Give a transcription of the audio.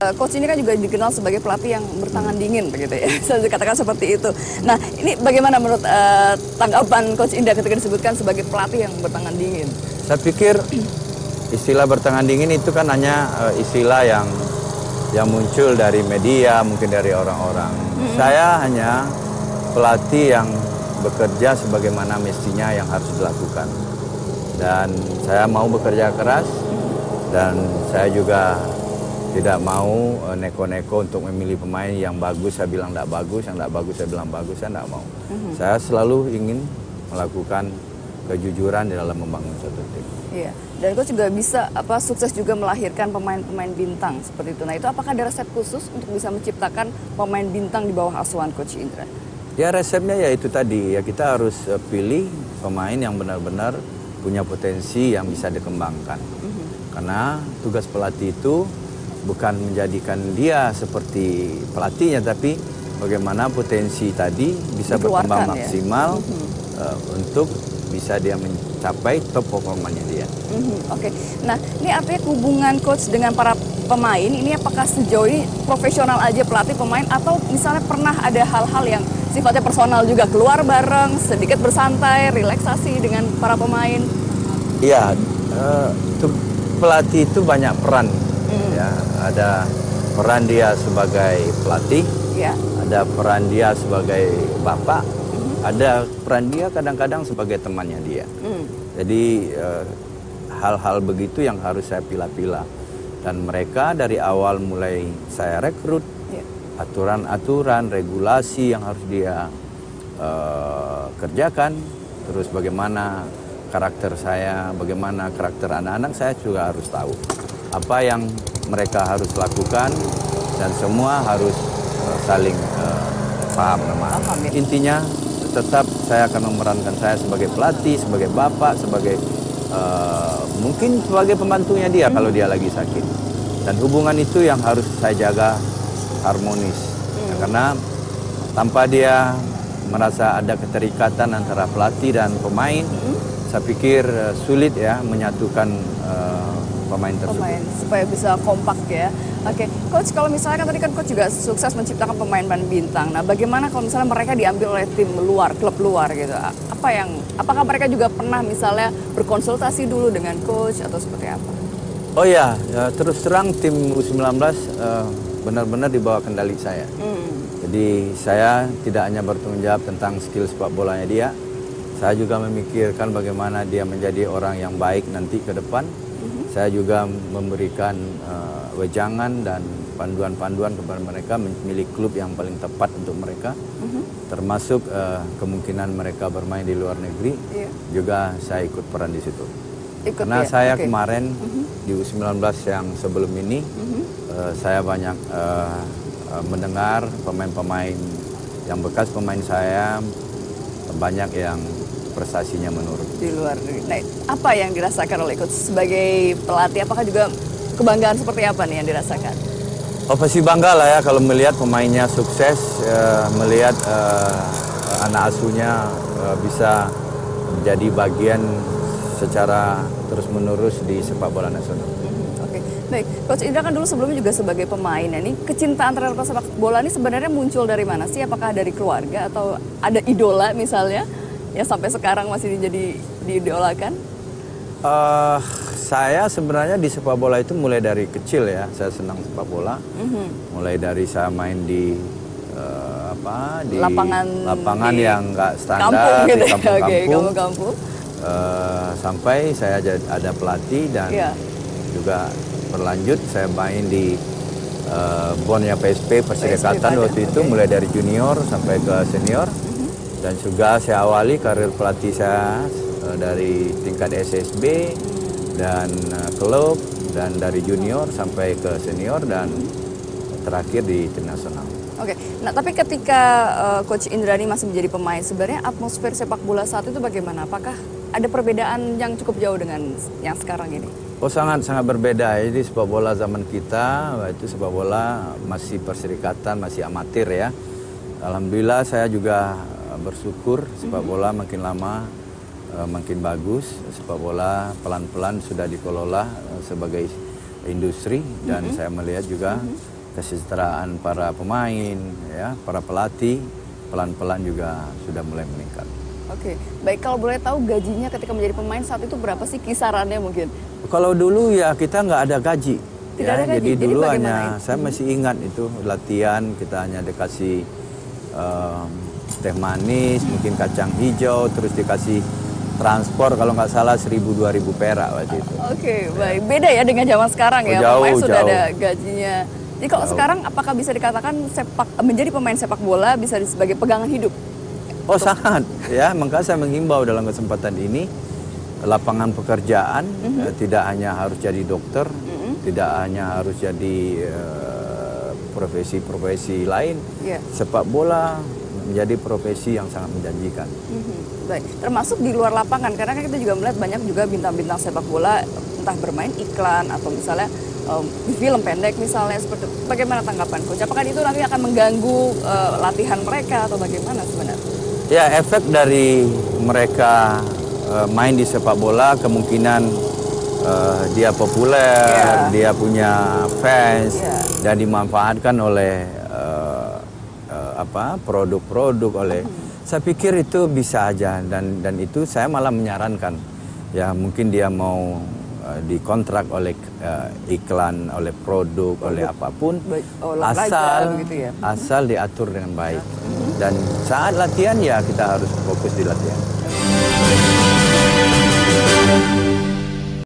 Coach ini kan juga dikenal sebagai pelatih yang bertangan dingin begitu ya, saya katakan seperti itu. Nah ini bagaimana menurut tanggapan Coach Indra ketika disebutkan sebagai pelatih yang bertangan dingin? Saya pikir istilah bertangan dingin itu kan hanya istilah yang muncul dari media, mungkin dari orang-orang. Saya hanya pelatih yang bekerja sebagaimana mestinya yang harus dilakukan. Dan saya mau bekerja keras dan saya juga tidak mau neko-neko untuk memilih pemain yang bagus, saya bilang tidak bagus, yang tidak bagus, saya bilang bagus, saya tidak mau. Saya selalu ingin melakukan kejujuran di dalam membangun suatu tim. Iya, dan Coach juga bisa sukses juga melahirkan pemain-pemain bintang seperti itu. Nah itu apakah ada resep khusus untuk bisa menciptakan pemain bintang di bawah asuhan Coach Indra? Ya resepnya ya itu tadi, ya kita harus pilih pemain yang benar-benar punya potensi yang bisa dikembangkan. Karena tugas pelatih itu bukan menjadikan dia seperti pelatihnya, tapi bagaimana potensi tadi bisa berkembang maksimal untuk bisa dia mencapai top performanya dia. Oke. Nah, ini artinya hubungan coach dengan para pemain ini apakah sejauh ini profesional aja pelatih pemain atau misalnya pernah ada hal-hal yang sifatnya personal juga, keluar bareng, sedikit bersantai, relaksasi dengan para pemain? Iya, pelatih itu banyak peran. Ya, ada peran dia sebagai pelatih, ada peran dia sebagai bapak, ada peran dia kadang-kadang sebagai temannya dia. Jadi hal-hal begitu yang harus saya pilah-pilah. Dan mereka dari awal mulai saya rekrut, aturan-aturan, regulasi yang harus dia kerjakan, terus bagaimana karakter saya, bagaimana karakter anak-anak saya juga harus tahu. Apa yang mereka harus lakukan dan semua harus saling paham. Intinya tetap saya akan memerankan saya sebagai pelatih, sebagai bapak, sebagai mungkin sebagai pembantunya dia kalau dia lagi sakit. Dan hubungan itu yang harus saya jaga harmonis. Ya, karena tanpa dia merasa ada keterikatan antara pelatih dan pemain, saya pikir sulit ya menyatukan pemain tersebut. Supaya bisa kompak ya. Oke, Coach, kalau misalnya kan tadi kan Coach juga sukses menciptakan pemain-pemain bintang. Nah, bagaimana kalau misalnya mereka diambil oleh tim luar, klub luar gitu? Apakah mereka juga pernah misalnya berkonsultasi dulu dengan Coach atau seperti apa? Oh ya, terus terang tim U19 benar-benar di bawah kendali saya. Jadi saya tidak hanya bertanggung jawab tentang skill sepak bolanya dia, saya juga memikirkan bagaimana dia menjadi orang yang baik nanti ke depan. Saya juga memberikan wejangan dan panduan-panduan kepada mereka memilih klub yang paling tepat untuk mereka, termasuk kemungkinan mereka bermain di luar negeri. Juga saya ikut peran di situ. Karena saya kemarin di U19 yang sebelum ini, saya banyak mendengar pemain-pemain yang bekas pemain saya banyak yang prestasinya menurun. Di luar negeri. Nah, apa yang dirasakan oleh Coach sebagai pelatih? Apakah juga kebanggaan seperti apa nih yang dirasakan? Oh pasti bangga lah ya kalau melihat pemainnya sukses, melihat anak asuhnya bisa menjadi bagian secara terus-menerus di sepak bola nasional. Oke, baik. Coach Indra kan dulu sebelumnya juga sebagai pemain. Ini kecintaan terhadap sepak bola ini sebenarnya muncul dari mana sih? Apakah dari keluarga atau ada idola misalnya? Yang sampai sekarang masih diidolakan? Saya sebenarnya di sepak bola itu mulai dari kecil ya. Saya senang sepak bola. Mulai dari saya main di lapangan yang nggak standar, kampung, gitu. Di kampung-kampung. Sampai saya ada pelatih dan juga berlanjut saya main di bonnya PSP Perserikatan waktu itu, mulai dari junior sampai ke senior. Dan juga saya awali karir pelatih saya dari tingkat SSB dan klub, dan dari junior sampai ke senior dan terakhir di tim nasional. Oke, nah tapi ketika Coach Indrani masih menjadi pemain, sebenarnya atmosfer sepak bola saat itu bagaimana? Apakah ada perbedaan yang cukup jauh dengan yang sekarang ini? Oh sangat berbeda. Jadi sepak bola zaman kita itu sepak bola masih perserikatan, masih amatir ya. Alhamdulillah saya juga bersyukur sepak bola makin lama makin bagus. Sepak bola pelan-pelan sudah dikelola sebagai industri dan saya melihat juga kesejahteraan para pemain, ya, para pelatih pelan-pelan juga sudah mulai meningkat. Oke, baik, kalau boleh tahu gajinya ketika menjadi pemain saat itu berapa sih kisarannya mungkin? Kalau dulu ya kita nggak ada gaji. Tidak ada gaji. Jadi Jadi dulu bagaimana hanya, itu? saya masih ingat itu latihan kita hanya dikasih teh manis, mungkin kacang hijau, terus dikasih transport kalau nggak salah 1.000-2.000 perak waktu itu. Oke, baik. Beda ya dengan zaman sekarang ya, Jauh, pemain sudah jauh. ada gajinya. Jadi kalau Jauh. sekarang apakah bisa dikatakan menjadi pemain sepak bola bisa sebagai pegangan hidup? Oh sangat, ya, maka saya menghimbau dalam kesempatan ini lapangan pekerjaan tidak hanya harus jadi dokter, tidak hanya harus jadi profesi-profesi lain. Yeah. Sepak bola menjadi profesi yang sangat menjanjikan. Baik, termasuk di luar lapangan karena kan kita juga melihat banyak juga bintang-bintang sepak bola entah bermain iklan atau misalnya di film pendek misalnya, seperti bagaimana tanggapan coach? Apakah itu nanti akan mengganggu latihan mereka atau bagaimana sebenarnya? Ya, efek dari mereka main di sepak bola kemungkinan dia populer, dia punya fans, dan dimanfaatkan oleh produk-produk, oleh saya pikir itu bisa aja, dan itu saya malah menyarankan ya, mungkin dia mau dikontrak oleh iklan, oleh produk, oleh apapun, asal diatur dengan baik. Dan saat latihan ya kita harus fokus di latihan.